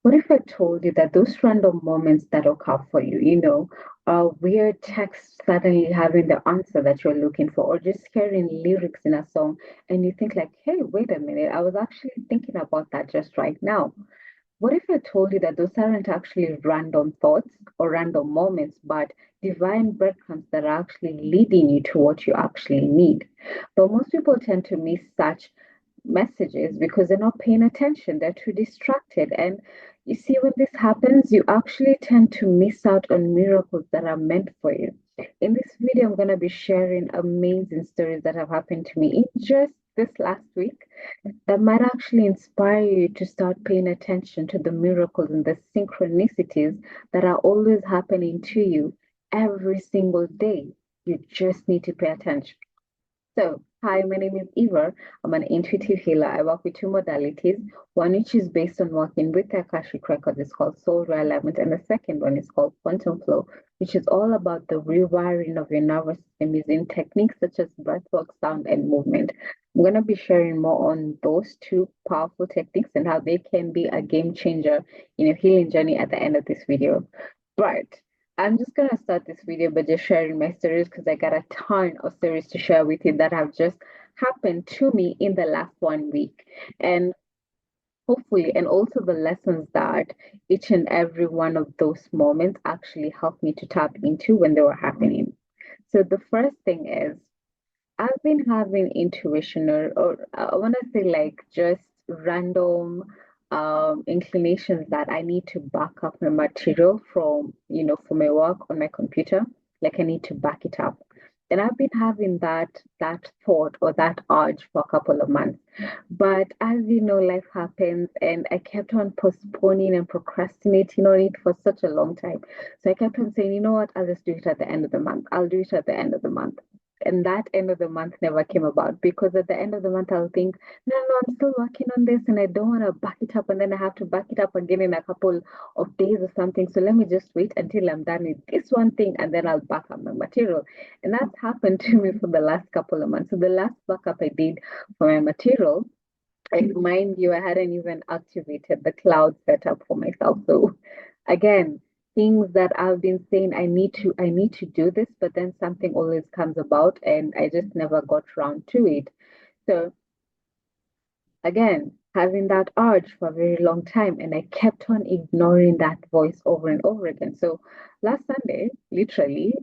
What if I told you that those random moments that occur for you, a weird text suddenly having the answer that you're looking for, or just hearing lyrics in a song and you think like, hey, wait a minute, I was actually thinking about that just right now. What if I told you that those aren't actually random thoughts or random moments, but divine breadcrumbs that are actually leading you to what you actually need? But most people tend to miss such messages because they're not paying attention, they're too distracted. And you see, when this happens, you actually tend to miss out on miracles that are meant for you. In this video, I'm going to be sharing amazing stories that have happened to me in just this last week that might actually inspire you to start paying attention to the miracles and the synchronicities that are always happening to you every single day. You just need to pay attention. So, hi, my name is Eva. I'm an intuitive healer. I work with two modalities. One which is based on working with the Akashic records, it's called Soul Realignment, and the second one is called Quantum Flow, which is all about the rewiring of your nervous system using techniques such as breathwork, sound, and movement. I'm going to be sharing more on those two powerful techniques and how they can be a game changer in your healing journey at the end of this video. But I'm just gonna start this video by just sharing my stories because I got a ton of stories to share with you that have just happened to me in the last 1 week. And hopefully, and also the lessons that each and every one of those moments actually helped me to tap into when they were happening. So the first thing is I've been having intuition or I want to say like just random inclinations that I need to back up my material from, for my work on my computer. Like I need to back it up. And I've been having that thought or that urge for a couple of months. But as you know, life happens and I kept on postponing and procrastinating on it for such a long time. So I kept on saying, you know what, I'll just do it at the end of the month. I'll do it at the end of the month. And that end of the month never came about because at the end of the month I'll think, no, no, I'm still working on this and I don't want to back it up and then I have to back it up again in a couple of days or something. So let me just wait until I'm done with this one thing and then I'll back up my material. And that's happened to me for the last couple of months. So the last backup I did for my material, like mind you, I hadn't even activated the cloud setup for myself. So again, things that I've been saying I need to do this, but then something always comes about and I just never got around to it. So again, having that urge for a very long time and I kept on ignoring that voice over and over again. So last Sunday, literally,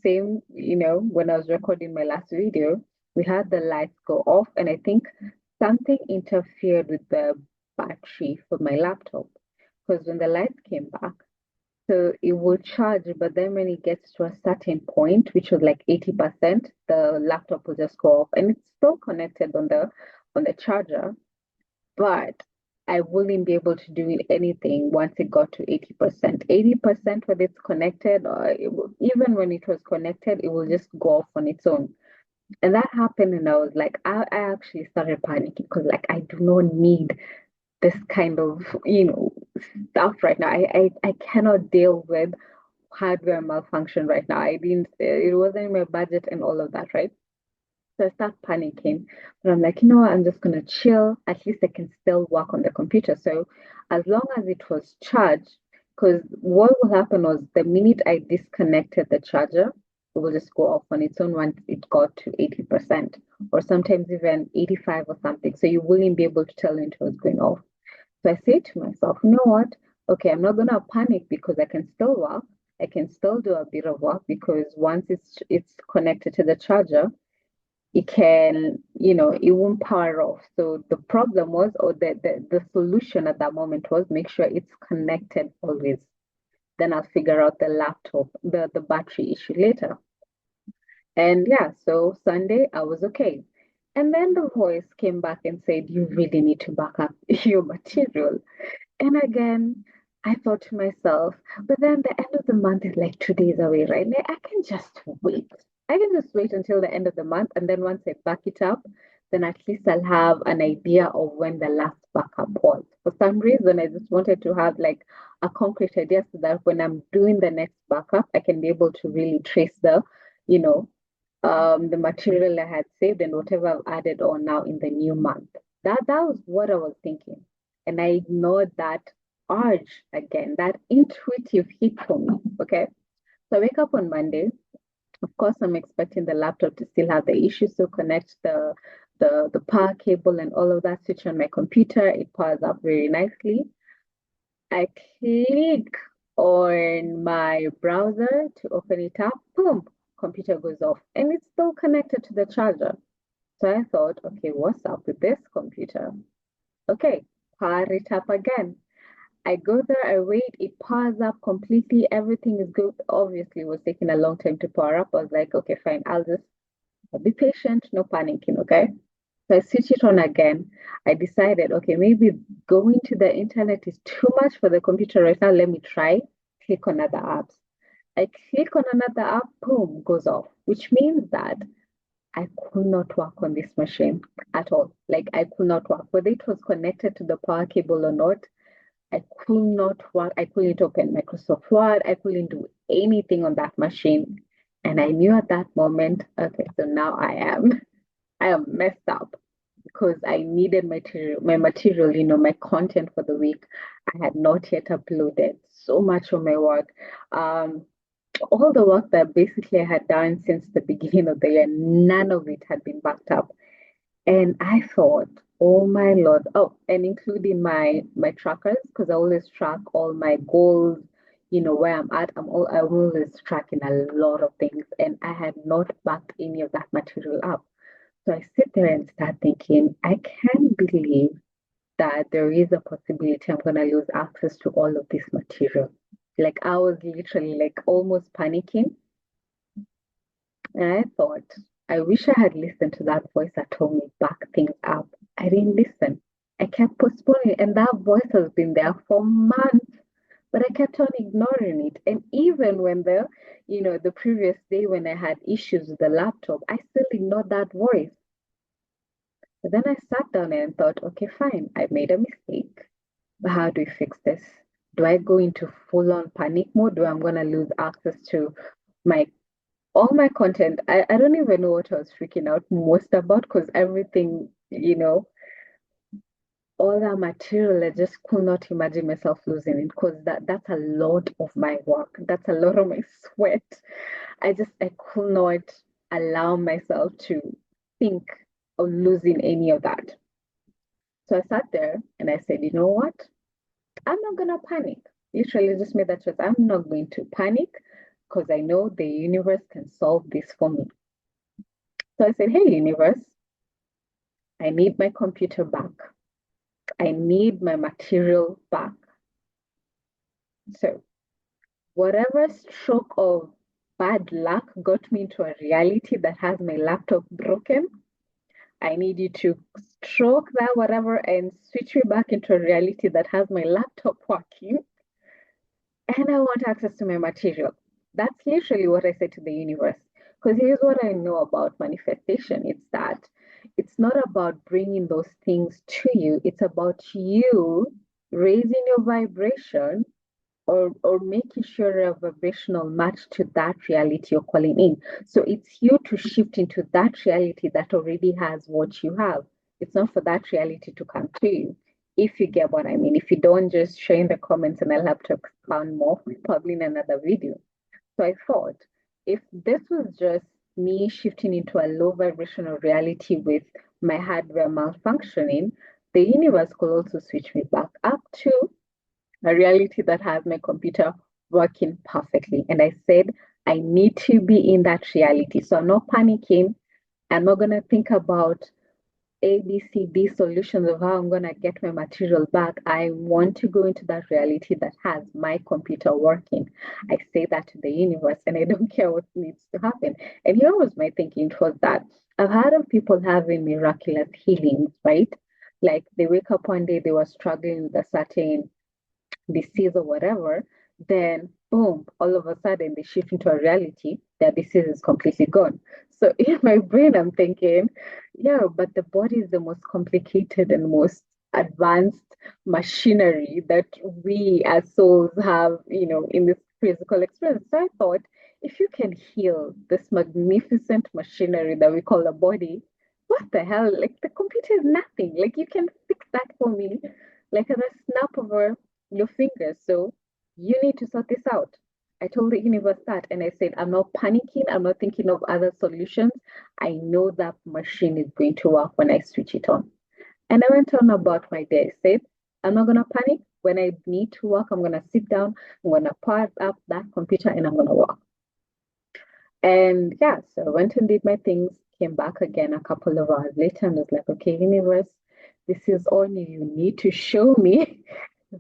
same, when I was recording my last video, we had the lights go off and I think something interfered with the battery for my laptop because when the lights came back, so it will charge, but then when it gets to a certain point, which was like 80%, the laptop will just go off and it's still connected on the charger, but I wouldn't be able to do anything once it got to 80%. 80% when it's connected, or even when it was connected, it will just go off on its own. And that happened, and I was like, I actually started panicking because, like, I do not need this kind of, stuff right now. I cannot deal with hardware malfunction right now. I didn't, it wasn't in my budget and all of that, right? So I start panicking, but I'm like, I'm just gonna chill. At least I can still work on the computer. So as long as it was charged, because what will happen was the minute I disconnected the charger, it will just go off on its own once it got to 80%, or sometimes even 85 or something. So you wouldn't be able to tell until it's going off. So I say to myself, you know what? Okay, I'm not gonna panic because I can still work. I can still do a bit of work because once it's connected to the charger, it can, it won't power off. So the problem was, or the solution at that moment was make sure it's connected always. Then I'll figure out the laptop, the battery issue later. And yeah, so Sunday I was okay. And then the voice came back and said, you really need to back up your material. And again, I thought to myself, but then the end of the month is like 2 days away, right? Like, I can just wait. I can just wait until the end of the month. And then once I back it up, then at least I'll have an idea of when the last backup was. For some reason, I just wanted to have like a concrete idea so that when I'm doing the next backup, I can be able to really trace you know, the material I had saved and whatever I've added on now in the new month. That was what I was thinking. And I ignored that urge again, that intuitive hit for me. Okay. So I wake up on Monday. Of course, I'm expecting the laptop to still have the issue, so connect the power cable and all of that, switch on my computer. It powers up very nicely. I click on my browser to open it up. Boom, computer goes off, and it's still connected to the charger. So I thought, okay, what's up with this computer? Okay, power it up again. I go there, I wait, it powers up completely, everything is good. Obviously, it was taking a long time to power up. I was like, okay, fine, I'll just be patient, no panicking, okay? So I switch it on again. I decided, okay, maybe going to the internet is too much for the computer right now. Let me try, click on other apps. I click on another app, boom, goes off, which means that I could not work on this machine at all. Like I could not work, whether it was connected to the power cable or not. I could not work. I couldn't open Microsoft Word. I couldn't do anything on that machine. And I knew at that moment, okay, so now I am messed up because I needed my material, my content for the week. I had not yet uploaded so much of my work. Um, all the work that basically I had done since the beginning of the year, none of it had been backed up. And I thought, oh my Lord, oh, and including my trackers, because I always track all my goals, where I'm at. I'm always tracking a lot of things, and I had not backed any of that material up. So I sit there and start thinking, I can't believe that there is a possibility I'm gonna lose access to all of this material. Like I was literally like almost panicking. And I thought, I wish I had listened to that voice that told me back things up. I didn't listen. I kept postponing, and that voice has been there for months, but I kept on ignoring it. And even when the previous day when I had issues with the laptop, I still ignored that voice. But then I sat down and thought, okay, fine, I made a mistake. But how do we fix this? Do I go into full on panic mode? Do I'm gonna lose access to my all my content? I don't even know what I was freaking out most about because everything, all that material, I just could not imagine myself losing it because that's a lot of my work. That's a lot of my sweat. I could not allow myself to think of losing any of that. So I sat there and I said, you know what? I'm not gonna panic. Literally just made that choice. I'm not going to panic because I know the universe can solve this for me. So I said, hey, universe, I need my computer back. I need my material back. So, whatever stroke of bad luck got me into a reality that has my laptop broken, I need you to stroke that whatever and switch me back into a reality that has my laptop working. And I want access to my material. That's literally what I said to the universe. Because here's what I know about manifestation it's that it's not about bringing those things to you, it's about you raising your vibration or making sure a vibrational match to that reality you're calling in. So it's you to shift into that reality that already has what you have. It's not for that reality to come to you. If you get what I mean. If you don't, just share in the comments and I'll have to expound more probably in another video. So I thought if this was just me shifting into a low vibrational reality with my hardware malfunctioning, the universe could also switch me back up to a reality that has my computer working perfectly. And I said, I need to be in that reality. So I'm not panicking. I'm not going to think about A, B, C, D solutions of how I'm going to get my material back. I want to go into that reality that has my computer working. I say that to the universe and I don't care what needs to happen. And here was my thinking was that I've heard of people having miraculous healings, right? Like they wake up one day, they were struggling with a certain disease or whatever, then boom, all of a sudden they shift into a reality that disease is completely gone. So in my brain, I'm thinking, yeah, but the body is the most complicated and most advanced machinery that we as souls have, in this physical experience. So I thought, if you can heal this magnificent machinery that we call a body, what the hell? Like the computer is nothing. Like you can fix that for me, like at a snap of a your fingers. So you need to sort this out. I told the universe that, and I said, I'm not panicking. I'm not thinking of other solutions. I know that machine is going to work when I switch it on. And I went on about my day. I said, I'm not going to panic. When I need to work, I'm going to sit down. I'm going to power up that computer and I'm going to work. And yeah, so I went and did my things, came back again a couple of hours later and was like, okay, universe, this is all you need to show me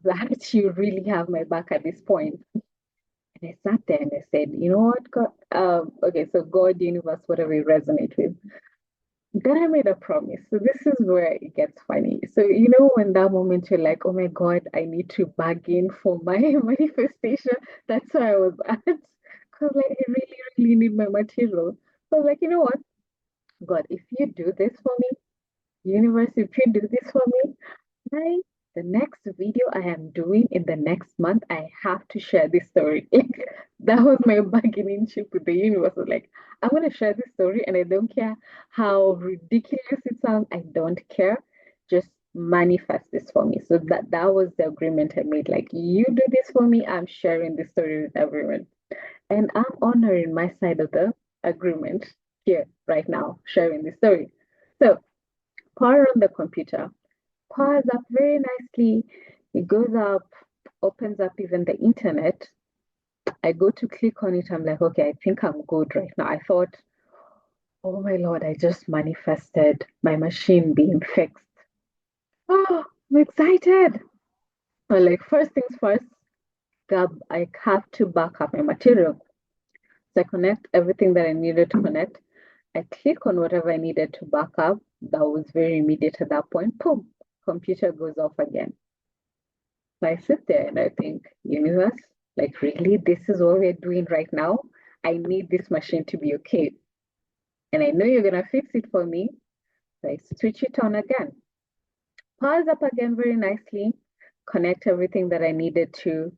that you really have my back at this point. And I sat there and I said, you know what, God, okay, so God, universe, whatever you resonate with. Then I made a promise. So this is where it gets funny. So you know when that moment you're like, oh my God, I need to bargain for my manifestation. That's where I was at. Because like I really, really need my material. So I was like, you know what? God, if you do this for me, universe, if you do this for me, I the next video I am doing in the next month, I have to share this story. Like that was my bargaining chip with the universe. I was like, I'm gonna share this story and I don't care how ridiculous it sounds, I don't care. Just manifest this for me. So that was the agreement I made. Like you do this for me, I'm sharing this story with everyone. And I'm honoring my side of the agreement here right now, sharing this story. So power on the computer powers up very nicely. It goes up, opens up even the internet. I go to click on it. I'm like, okay, I think I'm good right now. I thought, oh my Lord, I just manifested my machine being fixed. Oh, I'm excited. But like, first things first, Gab, I have to back up my material. So I connect everything that I needed to connect. I click on whatever I needed to back up. That was very immediate at that point. Boom, computer goes off again. So I sit there and I think, universe, like really, this is what we're doing right now. I need this machine to be okay. And I know you're gonna fix it for me. So I switch it on again. Pause up again very nicely, connect everything that I needed to,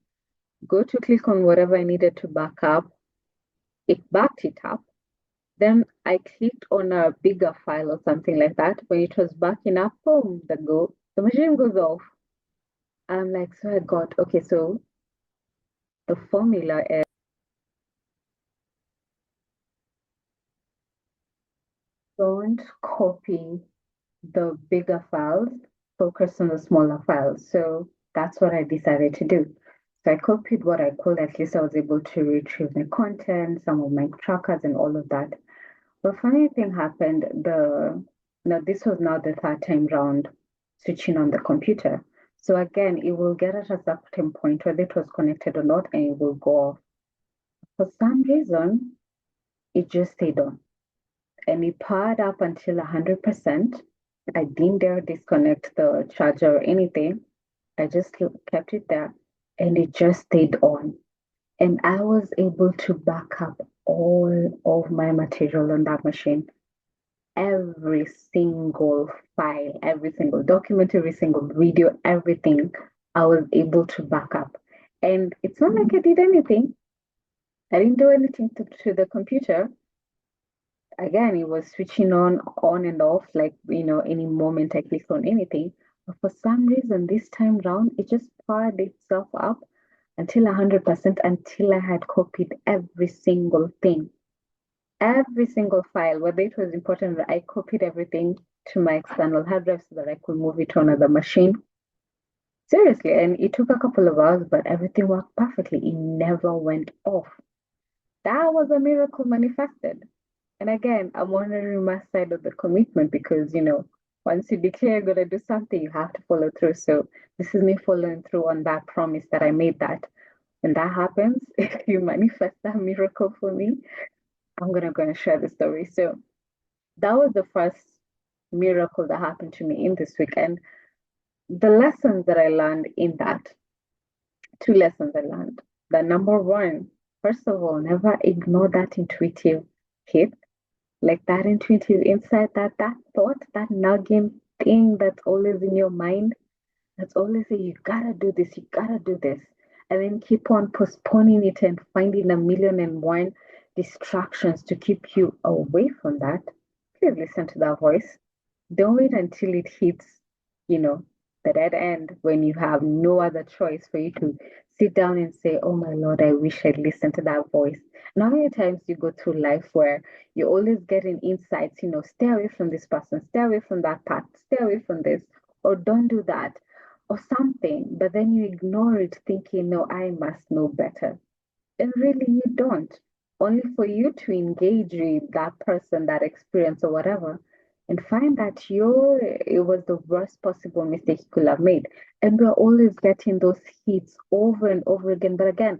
go to click on whatever I needed to back up. It backed it up. Then I clicked on a bigger file or something like that. When it was backing up, boom, the machine goes off. I'm like, so I got okay, so the formula is don't copy the bigger files, focus on the smaller files. So that's what I decided to do. So I copied what I could. At least I was able to retrieve my content, some of my trackers, and all of that. But funny thing happened. Now this was now the third time round switching on the computer. So again, it will get at a certain point whether it was connected or not, and it will go off. For some reason, it just stayed on, and it powered up until 100%. I didn't dare disconnect the charger or anything. I just kept it there and it just stayed on. And I was able to back up all of my material on that machine. Every single file, every single document, every single video, everything I was able to back up. And it's not like I did anything. I didn't do anything to the computer. Again, it was switching on and off, like, any moment I click on anything. But for some reason, this time round, it just fired itself up until 100% until I had copied every single thing, every single file, whether it was important, I copied everything to my external hard drive so that I could move it to another machine. Seriously, and it took a couple of hours, but everything worked perfectly. It never went off. That was a miracle manifested. And again, I'm honoring my side of the commitment because, once you declare you're going to do something, you have to follow through. So this is me following through on that promise that I made that. When that happens, if you manifest that miracle for me, I'm going to share the story. So that was the first miracle that happened to me in this week. And the lessons that I learned in that, two lessons I learned. The number one, first of all, never ignore that intuitive hit, like that intuitive insight, that thought, that nagging thing that's always in your mind, that's always say you gotta do this, you gotta do this, and then keep on postponing it and finding a million and one distractions to keep you away from that. Please listen to that voice. Don't wait until it hits, you know the dead end, when you have no other choice for you to sit down and say, oh my Lord, I wish I'd listened to that voice. And how many times you go through life where you're always getting insights, stay away from this person, stay away from that path, stay away from this, or don't do that, or something, but then you ignore it thinking, no, I must know better. And really, you don't. Only for you to engage with that person, that experience, or whatever, and find that it was the worst possible mistake you could have made. And we're always getting those hits over and over again. But again,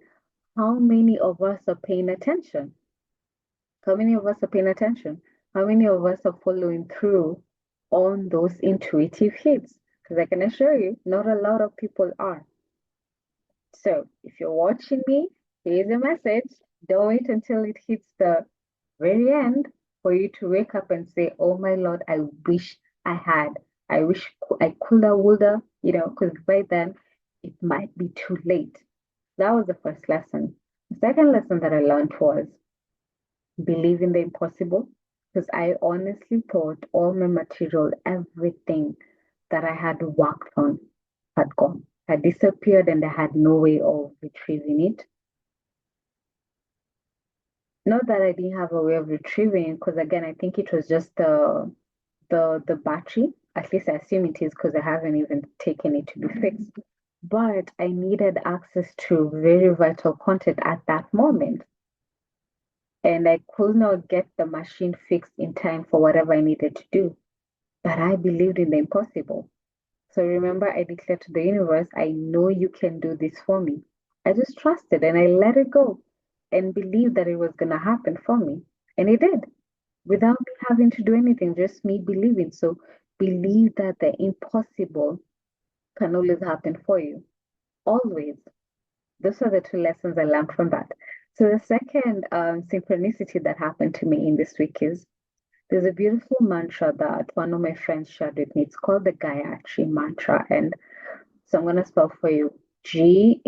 how many of us are paying attention? How many of us are paying attention? How many of us are following through on those intuitive hits? Because I can assure you, not a lot of people are. So if you're watching me, here's a message. Don't wait until it hits the very end for you to wake up and say, oh my Lord, I wish I had. I wish I coulda, woulda, because by then it might be too late. That was the first lesson. The second lesson that I learned was believe in the impossible. Because I honestly thought all my material, everything that I had worked on had gone, had disappeared, and I had no way of retrieving it. Not that I didn't have a way of retrieving it, because again, I think it was just the battery. At least I assume it is because I haven't even taken it to be fixed. But I needed access to very vital content at that moment. And I could not get the machine fixed in time for whatever I needed to do. But I believed in the impossible. So remember, I declared to the universe, I know you can do this for me. I just trusted and I let it go and believed that it was going to happen for me. And it did without me having to do anything, just me believing. So believe that the impossible can always happen for you. Always. Those are the two lessons I learned from that. So the second synchronicity that happened to me in this week is there's a beautiful mantra that one of my friends shared with me. It's called the Gayatri mantra. And so I'm going to spell for you Gayatri,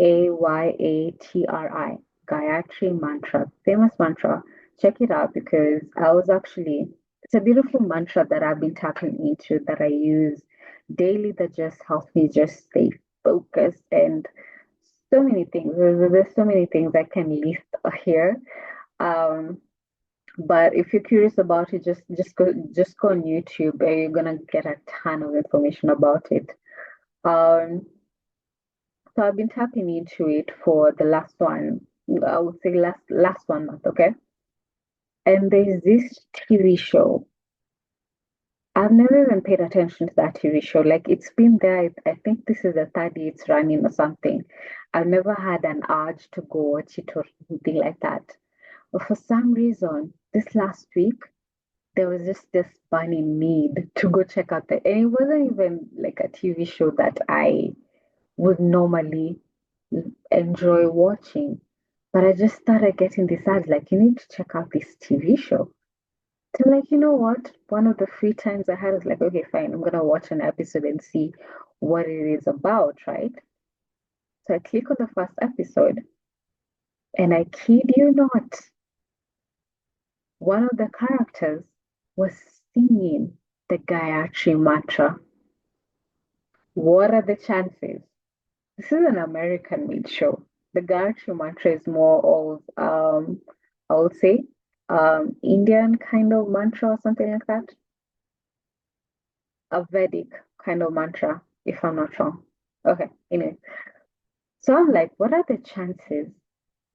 Gayatri mantra, famous mantra. Check it out because it's a beautiful mantra that I've been tapping into that I use daily that just helps me just stay focused and so many things. There's so many things I can list here. Um, but if you're curious about it, just go on YouTube. And you're gonna get a ton of information about it. Um, so I've been tapping into it for the last one. I would say last 1 month, okay? And there's this TV show. I've never even paid attention to that TV show. Like it's been there. I think this is the third year it's running or something. I've never had an urge to go watch it or anything like that. But for some reason, this last week, there was just this burning need to go check out and it wasn't even like a TV show that I would normally enjoy watching. But I just started getting this ad like, you need to check out this TV show. So, like, you know what? One of the free times I had was like, okay, fine, I'm gonna watch an episode and see what it is about, right? So I click on the first episode, and I kid you not, one of the characters was singing the Gayatri mantra. What are the chances? This is an American made show. The Gayatri mantra is more of, I would say, Indian kind of mantra or something like that. A Vedic kind of mantra, if I'm not wrong. Okay, anyway. So I'm like, what are the chances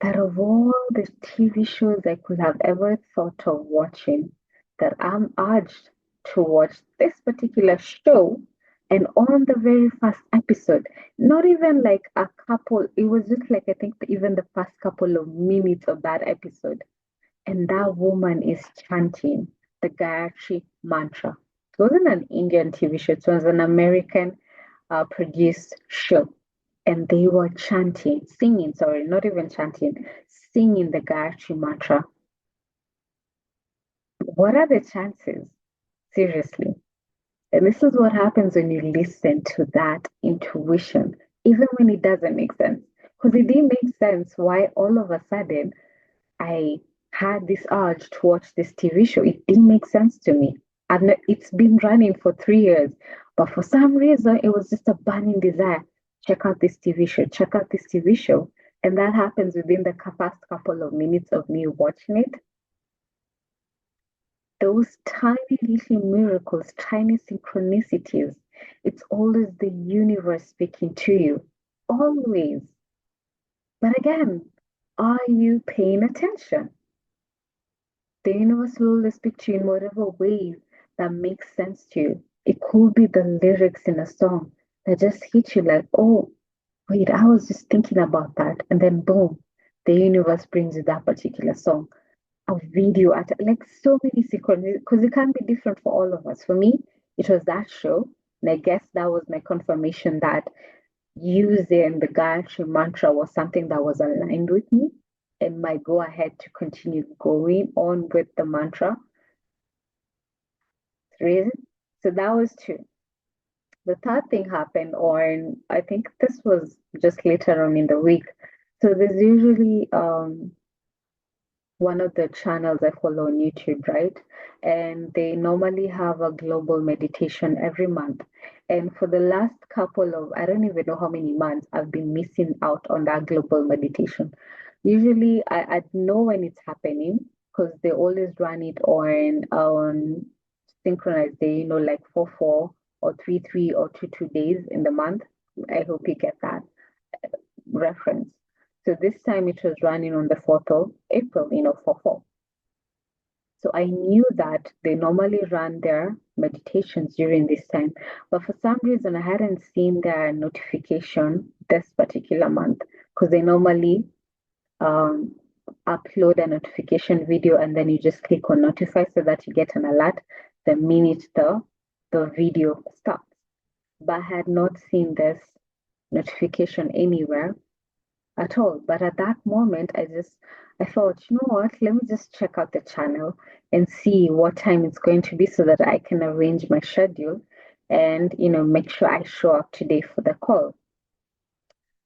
that of all the TV shows I could have ever thought of watching, that I'm urged to watch this particular show, and on the very first episode, not even like a couple, it was just like I think even the first couple of minutes of that episode, and that woman is chanting the Gayatri mantra. It wasn't an Indian TV show, it was an American produced show. And they were chanting, singing, sorry, not even chanting, singing the Gayatri mantra. What are the chances? Seriously. And this is what happens when you listen to that intuition, even when it doesn't make sense. Because it didn't make sense why all of a sudden I had this urge to watch this TV show. It didn't make sense to me. And it's been running for 3 years. But for some reason, it was just a burning desire. Check out this TV show, check out this TV show. And that happens within the first couple of minutes of me watching it. Those tiny little miracles, tiny synchronicities, it's always the universe speaking to you. Always. But again, are you paying attention? The universe will always speak to you in whatever way that makes sense to you. It could be the lyrics in a song that just hit you like, oh, wait, I was just thinking about that. And then boom, the universe brings you that particular song. A video at like so many sequences because it can be different for all of us. For me, it was that show. And I guess that was my confirmation that using the Gayatri mantra was something that was aligned with me and might go ahead to continue going on with the mantra. Reason. So that was two. The third thing happened on, I think this was just later on in the week. So there's usually one of the channels I follow on YouTube, right? And they normally have a global meditation every month. And for the last couple of, I don't even know how many months, I've been missing out on that global meditation. Usually I know when it's happening because they always run it on synchronized day, like 4/4 or 3/3 or 2/2 days in the month. I hope you get that reference. So this time it was running on the 4th of April, 4/4. So I knew that they normally run their meditations during this time, but for some reason I hadn't seen their notification this particular month because they normally um, upload a notification video and then you just click on notify so that you get an alert the minute the video starts. But I had not seen this notification anywhere at all. But at that moment, I thought, you know what? Let me just check out the channel and see what time it's going to be so that I can arrange my schedule and, make sure I show up today for the call.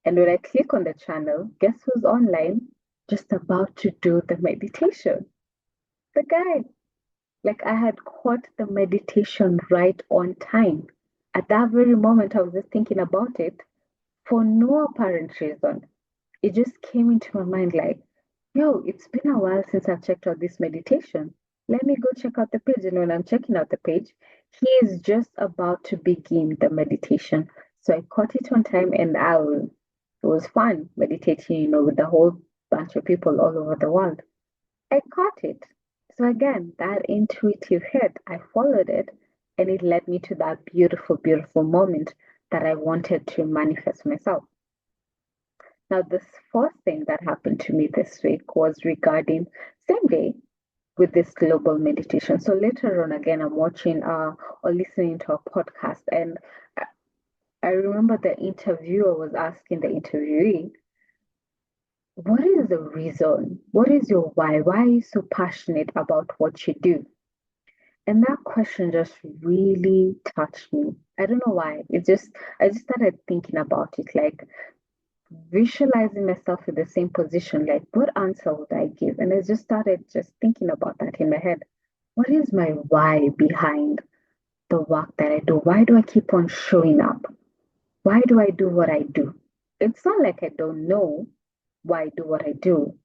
And when I click on the channel, guess who's online? Just about to do the meditation. The guy. Like I had caught the meditation right on time. At that very moment, I was just thinking about it for no apparent reason. It just came into my mind like, yo, it's been a while since I've checked out this meditation. Let me go check out the page. And when I'm checking out the page, he is just about to begin the meditation. So I caught it on time and it was fun meditating, with the whole bunch of people all over the world. I caught it. So again, that intuitive hit, I followed it and it led me to that beautiful, beautiful moment that I wanted to manifest myself. Now, this first thing that happened to me this week was regarding same day with this global meditation. So later on, again, I'm watching or listening to a podcast, and I remember the interviewer was asking the interviewee, "What is the reason? What is your why? Why are you so passionate about what you do?" And that question just really touched me. I don't know why. I just started thinking about it, like visualizing myself in the same position, like what answer would I give? And I just started just thinking about that in my head. What is my why behind the work that I do? Why do I keep on showing up? Why do I do what I do? It's not like I don't know why I do what I do,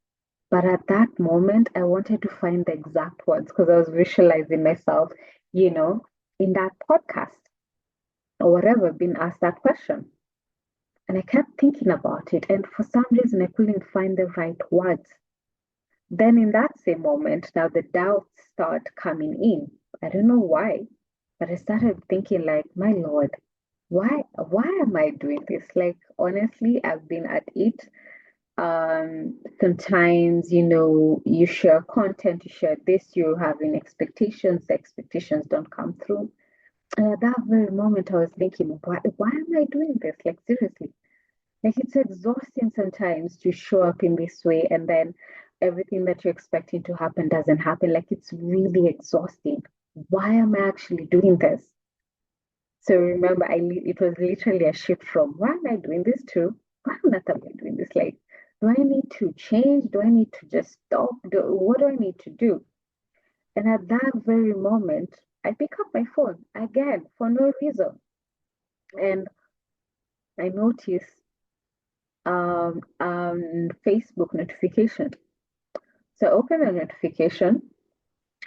but at that moment, I wanted to find the exact words because I was visualizing myself, in that podcast or whatever, being asked that question. And I kept thinking about it, and for some reason, I couldn't find the right words. Then, in that same moment, now the doubts start coming in. I don't know why, but I started thinking, like, my Lord, why am I doing this? Like, honestly, I've been at it. Sometimes, you share content, you share this, you're having expectations, the expectations don't come through. And at that very moment, I was thinking, why am I doing this? Like, seriously. Like it's exhausting sometimes to show up in this way and then everything that you're expecting to happen doesn't happen. Like it's really exhausting. Why am I actually doing this? So remember, it was literally a shift from why am I doing this to why am I doing this? Like, do I need to change? Do I need to just stop? What do I need to do? And at that very moment, I pick up my phone again for no reason. And I notice Facebook notification. So I open the notification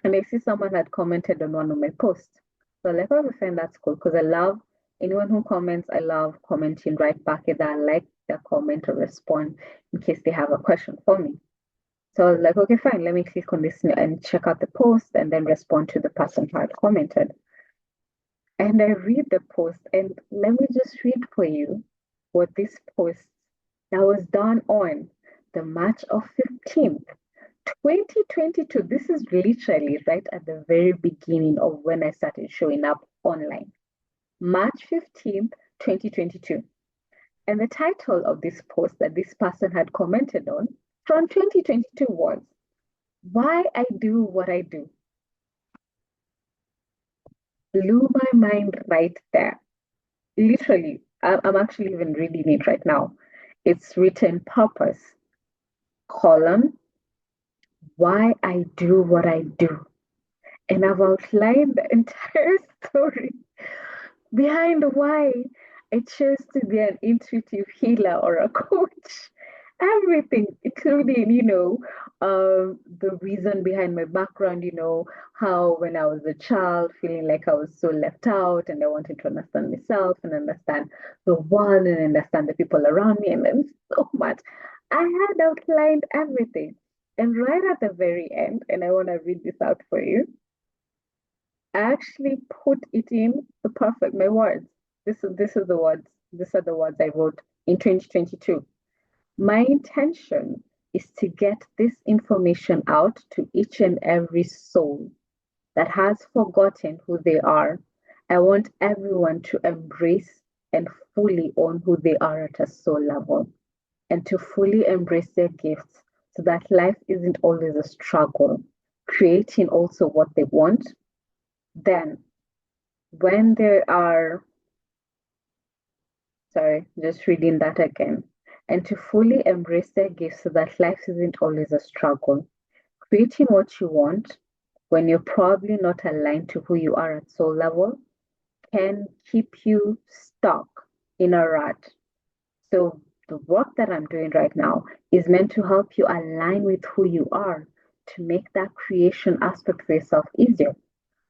and I see someone had commented on one of my posts. So like, oh, fine, that's cool because I love anyone who comments. I love commenting right back either I like their comment or respond in case they have a question for me. So I was like, okay, fine, let me click on this and check out the post and then respond to the person who had commented. And I read the post, and let me just read for you what this post that was done on the March of 15th, 2022. This is literally right at the very beginning of when I started showing up online. March 15th, 2022. And the title of this post that this person had commented on from 2022 was Why I Do What I Do. Blew my mind right there. Literally, I'm actually even reading it right now. It's written purpose, column, why I do what I do. And I've outlined the entire story behind why I chose to be an intuitive healer or a coach. Everything, including, the reason behind my background, how when I was a child, feeling like I was so left out and I wanted to understand myself and understand the world and understand the people around me, and then so much. I had outlined everything. And right at the very end, and I want to read this out for you, I actually put it in the perfect my words. This is the words. These are the words I wrote in 2022. My intention is to get this information out to each and every soul that has forgotten who they are. I want everyone to embrace and fully own who they are at a soul level and to fully embrace their gifts so that life isn't always a struggle, creating also what they want. Then, when there are, sorry, just reading that again, and to fully embrace their gifts so that life isn't always a struggle, creating what you want when you're probably not aligned to who you are at soul level can keep you stuck in a rut. So the work that I'm doing right now is meant to help you align with who you are to make that creation aspect for yourself easier.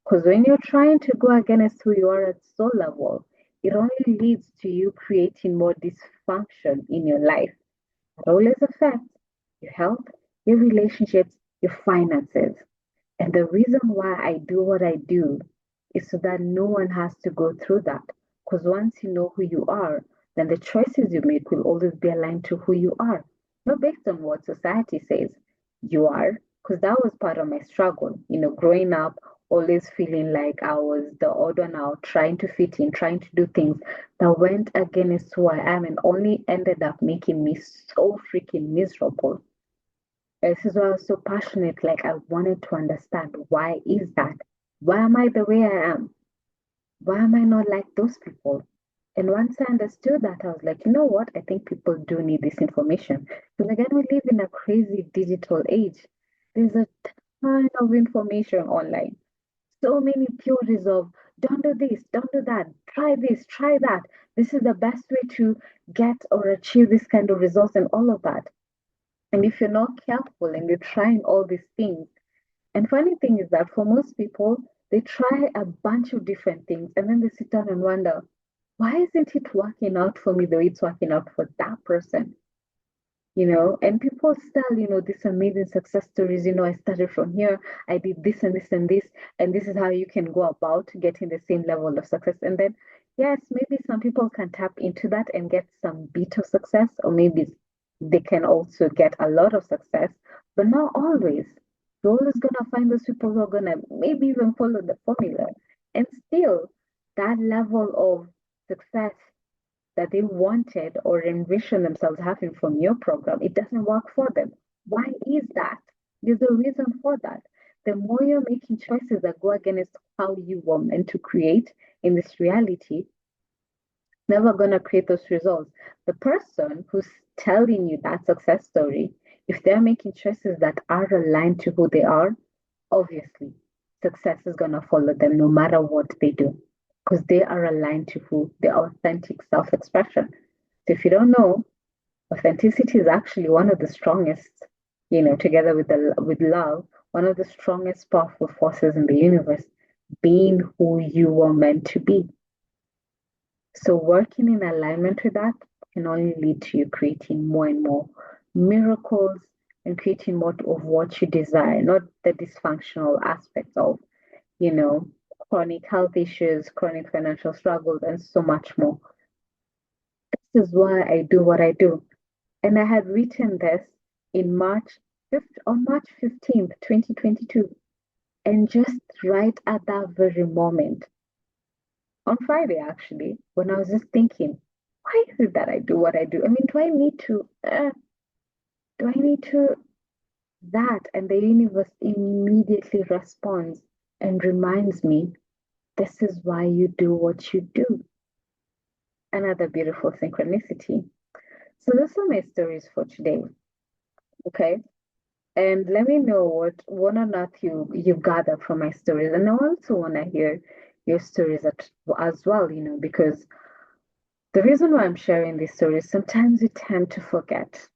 Because when you're trying to go against who you are at soul level, it only leads to you creating more dysfunction in your life. It always affects your health, your relationships, your finances. And the reason why I do what I do is so that no one has to go through that. Because once you know who you are, then the choices you make will always be aligned to who you are, not based on what society says you are. Because that was part of my struggle, growing up, always feeling like I was the odd one out, trying to fit in, trying to do things that went against who I am and only ended up making me so freaking miserable. This is why I was so passionate. Like I wanted to understand why is that? Why am I the way I am? Why am I not like those people? And once I understood that, I was like, you know what? I think people do need this information. Because again, we live in a crazy digital age. There's a ton of information online. So many theories of don't do this, don't do that, try this, try that. This is the best way to get or achieve this kind of results and all of that. And if you're not careful and you're trying all these things, and funny thing is that for most people, they try a bunch of different things and then they sit down and wonder, why isn't it working out for me the way it's working out for that person? And people tell, these amazing success stories, I started from here, I did this and this and this, and this is how you can go about getting the same level of success. And then, yes, maybe some people can tap into that and get some bit of success, or maybe they can also get a lot of success, but not always. You're always gonna find those people who are gonna maybe even follow the formula. And still, that level of success that they wanted or envisioned themselves having from your program, it doesn't work for them. Why is that? There's a reason for that. The more you're making choices that go against how you were meant to create in this reality, never gonna create those results. The person who's telling you that success story, if they're making choices that are aligned to who they are, obviously success is going to follow them no matter what they do because they are aligned to who their authentic self-expression. So if you don't know, authenticity is actually one of the strongest, together with love, one of the strongest powerful forces in the universe, being who you were meant to be. So working in alignment with that can only lead to you creating more and more miracles and creating more of what you desire, not the dysfunctional aspects of, you know, chronic health issues, chronic financial struggles, and so much more. This is why I do what I do. And I had written this in on March 15th, 2022. And just right at that very moment, on Friday actually, when I was just thinking, why is it that I do what I do? I mean, do I need to that? And the universe immediately responds and reminds me, this is why you do what you do. Another beautiful synchronicity. So those are my stories for today. Okay. And let me know what one or not you gather from my stories. And I also want to hear your stories as well, because the reason why I'm sharing these stories, sometimes we tend to forget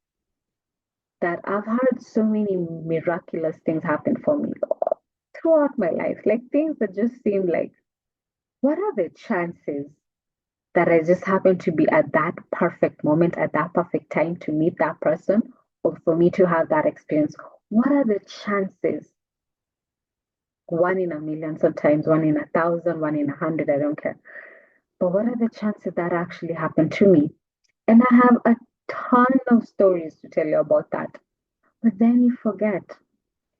that I've had so many miraculous things happen for me throughout my life, like things that just seem like, what are the chances that I just happen to be at that perfect moment, at that perfect time to meet that person, or for me to have that experience? What are the chances? One in a million, sometimes one in 1,000, one in 100, I don't care. But what are the chances that actually happened to me? And I have a ton of stories to tell you about that. But then you forget.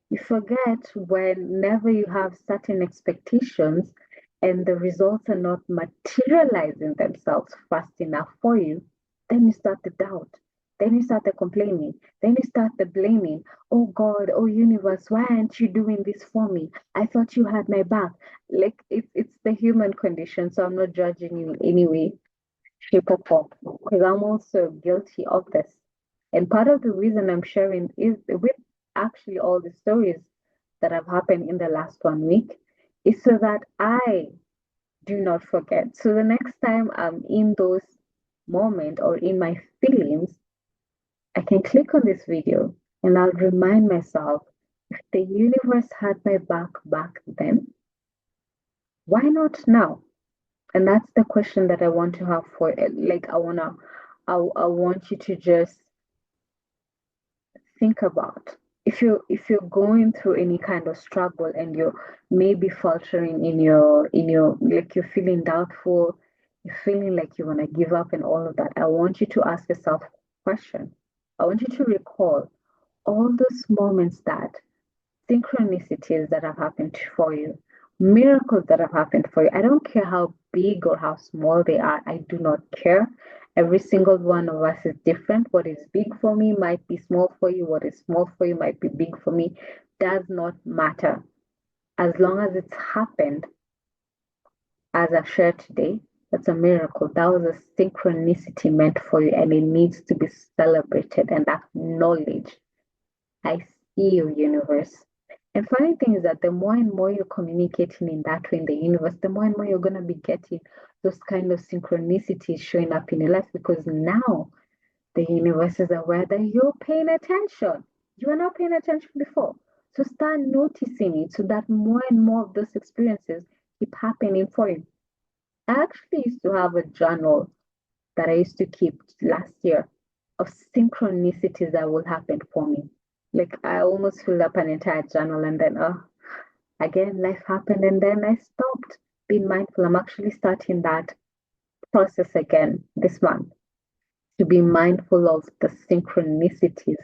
You forget whenever you have certain expectations and the results are not materializing themselves fast enough for you, then you start to doubt. Then you start the complaining. Then you start the blaming. Oh God, oh universe, why aren't you doing this for me? I thought you had my back. Like it's the human condition, so I'm not judging you in any way, shape, or form. Because I'm also guilty of this. And part of the reason I'm sharing is with actually all the stories that have happened in the last 1 week is so that I do not forget. So the next time I'm in those moments or in my feelings, I can click on this video and I'll remind myself, if the universe had my back then, why not now? And that's the question that I want to have for it. Like I want you to just think about, if you're going through any kind of struggle and you're maybe faltering in your like you're feeling doubtful, you're feeling like you want to give up and all of that, I want you to ask yourself a question. I want you to recall all those moments, that synchronicities that have happened for you, miracles that have happened for you. I don't care how big or how small they are, I do not care. Every single one of us is different. What is big for me might be small for you. What is small for you might be big for me. Does not matter. As long as it's happened, as I've shared today, that's a miracle. That was a synchronicity meant for you, and it needs to be celebrated and acknowledged. I see you, universe. And funny thing is that the more and more you're communicating in that way in the universe, the more and more you're going to be getting those kind of synchronicities showing up in your life, because now the universe is aware that you're paying attention. You were not paying attention before. So start noticing it so that more and more of those experiences keep happening for you. I actually used to have a journal that I used to keep last year of synchronicities that will happen for me. Like I almost filled up an entire journal, and then again life happened and then I stopped being mindful. I'm actually starting that process again this month, to be mindful of the synchronicities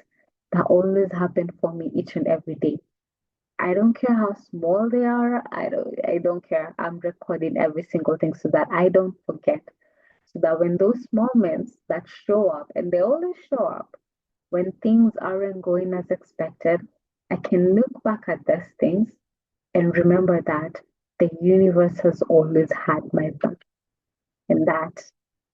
that always happen for me each and every day. I don't care how small they are. I don't care. I'm recording every single thing so that I don't forget. So that when those moments that show up, and they always show up, when things aren't going as expected, I can look back at those things and remember that the universe has always had my back. And that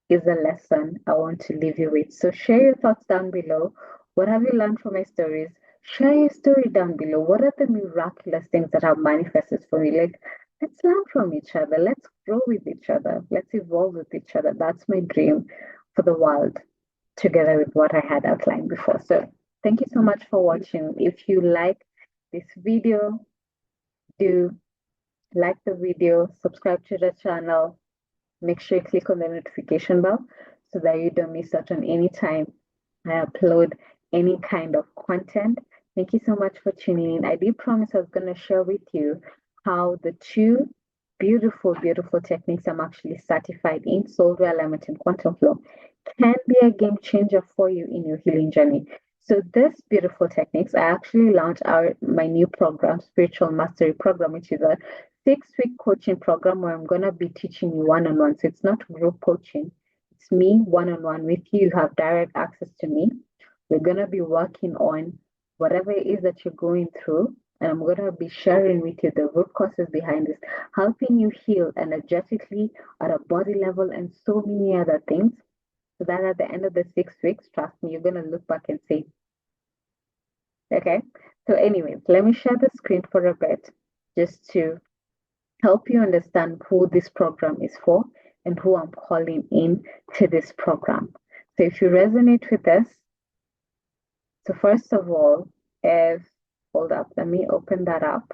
is a lesson I want to leave you with. So share your thoughts down below. What have you learned from my stories? Share your story down below. What are the miraculous things that have manifested for you? Like, let's learn from each other. Let's grow with each other. Let's evolve with each other. That's my dream for the world, together with what I had outlined before. So, thank you so much for watching. If you like this video, do like the video, subscribe to the channel, make sure you click on the notification bell so that you don't miss out on any time I upload any kind of content. Thank you so much for tuning in. I did promise I was going to share with you how the two beautiful, beautiful techniques I'm actually certified in, soul alignment and quantum flow, can be a game changer for you in your healing journey. So this beautiful techniques, I actually launched my new program, Spiritual Mastery Program, which is a 6-week coaching program where I'm going to be teaching you one-on-one. So it's not group coaching. It's me one-on-one with you. You have direct access to me. We're going to be working on whatever it is that you're going through. And I'm going to be sharing with you the root causes behind this, helping you heal energetically at a body level and so many other things. So that at the end of the 6 weeks, trust me, you're going to look back and say, okay. So anyways, let me share the screen for a bit just to help you understand who this program is for and who I'm calling in to this program. So if you resonate with this, so first of all, hold up, let me open that up.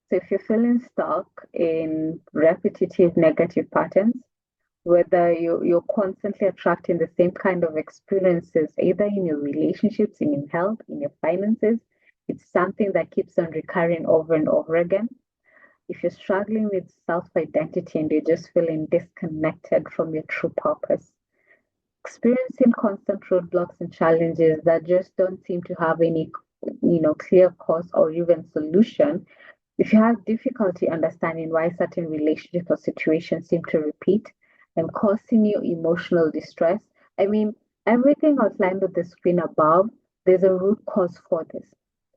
So if you're feeling stuck in repetitive negative patterns, whether you're constantly attracting the same kind of experiences, either in your relationships, in your health, in your finances, it's something that keeps on recurring over and over again. If you're struggling with self-identity and you're just feeling disconnected from your true purpose, experiencing constant roadblocks and challenges that just don't seem to have any, clear cause or even solution, if you have difficulty understanding why certain relationships or situations seem to repeat and causing you emotional distress, I mean, everything outlined on the screen above, there's a root cause for this.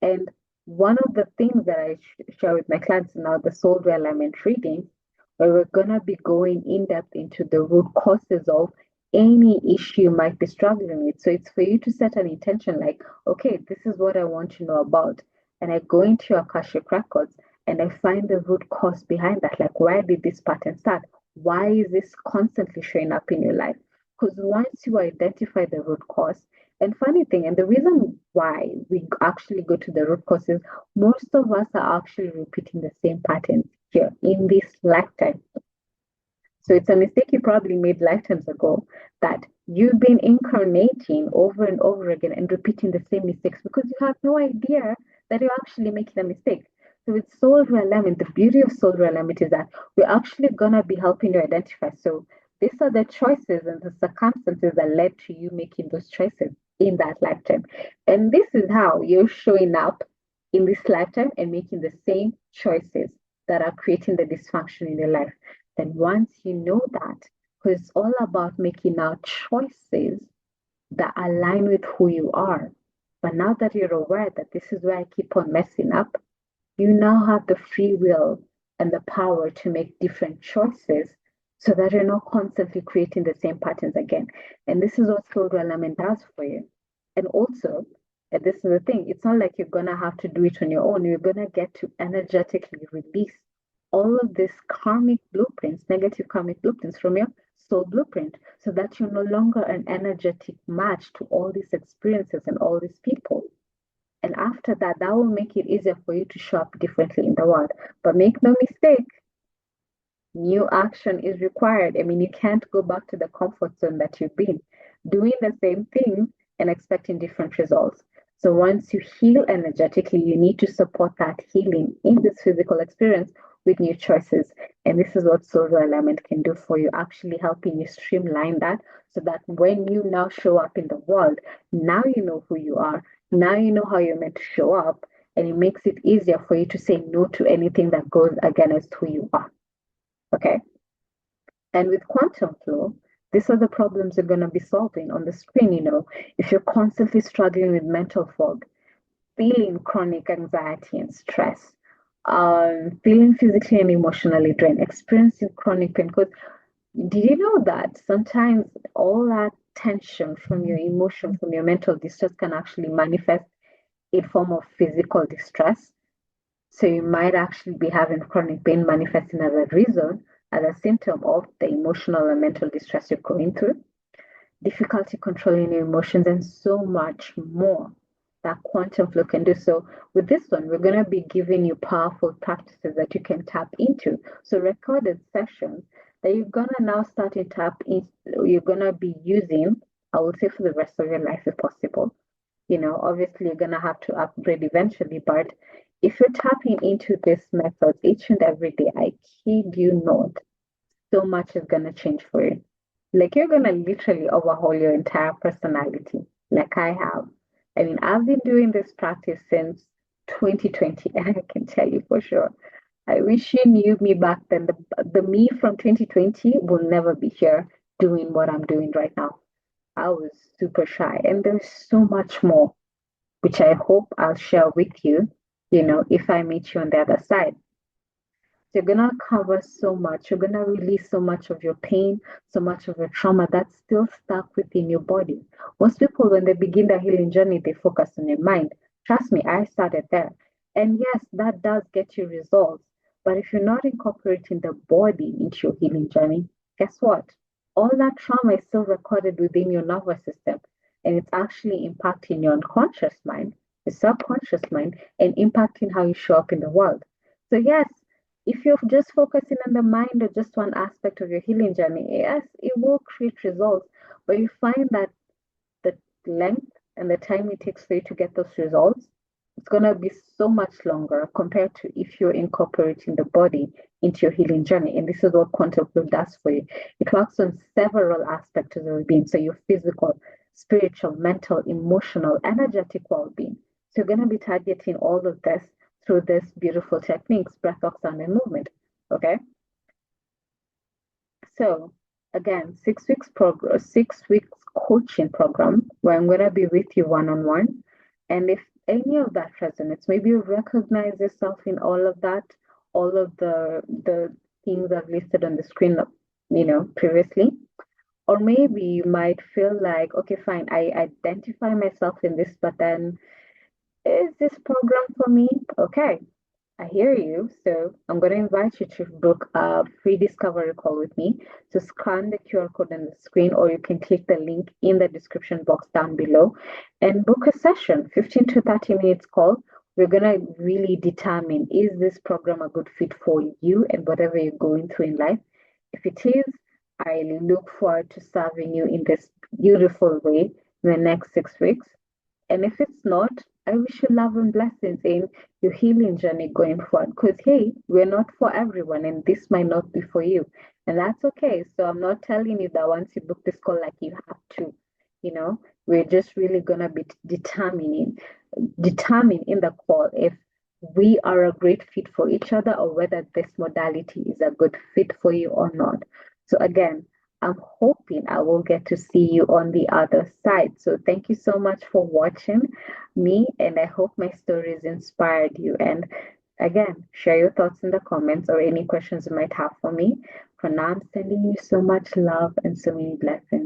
And one of the things that I share with my clients now, the soul alignment reading, where we're going to be going in depth into the root causes of any issue you might be struggling with. So it's for you to set an intention like, okay, this is what I want to know about. And I go into your Akashic records and I find the root cause behind that. Like, where did this pattern start? Why is this constantly showing up in your life? Because once you identify the root cause, and funny thing, and the reason why we actually go to the root cause is most of us are actually repeating the same patterns here in this lifetime. So it's a mistake you probably made lifetimes ago that you've been incarnating over and over again and repeating the same mistakes because you have no idea that you're actually making a mistake. So with soul alignment, the beauty of soul alignment is that we're actually gonna be helping you identify. So these are the choices and the circumstances that led to you making those choices in that lifetime. And this is how you're showing up in this lifetime and making the same choices that are creating the dysfunction in your life. Then once you know that, because it's all about making our choices that align with who you are. But now that you're aware that this is where I keep on messing up, you now have the free will and the power to make different choices so that you're not constantly creating the same patterns again. And this is what soul alignment does for you. And also, and this is the thing, it's not like you're going to have to do it on your own. You're going to get to energetically release all of these karmic blueprints, negative karmic blueprints from your soul blueprint, so that you're no longer an energetic match to all these experiences and all these people. And after that, that will make it easier for you to show up differently in the world. But make no mistake, new action is required. I mean, you can't go back to the comfort zone that you've been doing the same thing and expecting different results. So once you heal energetically, you need to support that healing in this physical experience with new choices. And this is what soul alignment can do for you, actually helping you streamline that so that when you now show up in the world, now you know who you are. Now you know how you're meant to show up, and it makes it easier for you to say no to anything that goes against who you are. Okay? And with quantum flow, these are the problems you're going to be solving on the screen. If you're constantly struggling with mental fog, feeling chronic anxiety and stress, feeling physically and emotionally drained, experiencing chronic pain. Because did you know that sometimes all that tension, from your emotion, from your mental distress can actually manifest in form of physical distress. So you might actually be having chronic pain manifesting as a reason, as a symptom of the emotional and mental distress you're going through, difficulty controlling your emotions, and so much more that quantum flow can do. So, with this one, we're going to be giving you powerful practices that you can tap into. So, recorded sessions that you're going to now start to tap in, you're going to be using, I would say, for the rest of your life if possible. Obviously, you're going to have to upgrade eventually, but if you're tapping into this method each and every day, I kid you not, so much is going to change for you. Like you're going to literally overhaul your entire personality, like I have. I mean, I've been doing this practice since 2020, and I can tell you for sure. I wish you knew me back then. The me from 2020 will never be here doing what I'm doing right now. I was super shy, and there's so much more, which I hope I'll share with you, if I meet you on the other side. You're gonna cover so much. You're gonna release so much of your pain, so much of your trauma that's still stuck within your body. Most people, when they begin their healing journey, they focus on their mind. Trust me, I started there. And yes, that does get you results. But if you're not incorporating the body into your healing journey, guess what? All that trauma is still recorded within your nervous system. And it's actually impacting your unconscious mind, your subconscious mind, and impacting how you show up in the world. So, yes, if you're just focusing on the mind or just one aspect of your healing journey, yes, it will create results, but you find that the length and the time it takes for you to get those results, it's going to be so much longer compared to if you're incorporating the body into your healing journey. And this is what quantum flow does for you. It works on several aspects of your being. So your physical, spiritual, mental, emotional, energetic well-being. So you're going to be targeting all of this through this beautiful techniques, breathwork, sound, and movement. Okay. So again, 6 weeks progress, 6 weeks coaching program where I'm gonna be with you one-on-one. And if any of that resonates, maybe you recognize yourself in all of that, all of the things I've listed on the screen, previously. Or maybe you might feel like, okay, fine, I identify myself in this, but then is this program for me? Okay, I hear you. So I'm going to invite you to book a free discovery call with me. So scan the QR code on the screen, or you can click the link in the description box down below and book a session, 15 to 30 minutes call. We're going to really determine, is this program a good fit for you and whatever you're going through in life? If it is, I look forward to serving you in this beautiful way in the next 6 weeks. And if it's not, I wish you love and blessings in your healing journey going forward. Because, hey, we're not for everyone, and this might not be for you. And that's okay. So I'm not telling you that once you book this call, like you have to, we're just really going to be determine in the call if we are a great fit for each other or whether this modality is a good fit for you or not. So again, I'm hoping I will get to see you on the other side. So thank you so much for watching me, and I hope my stories inspired you. And again, share your thoughts in the comments or any questions you might have for me. For now, I'm sending you so much love and so many blessings.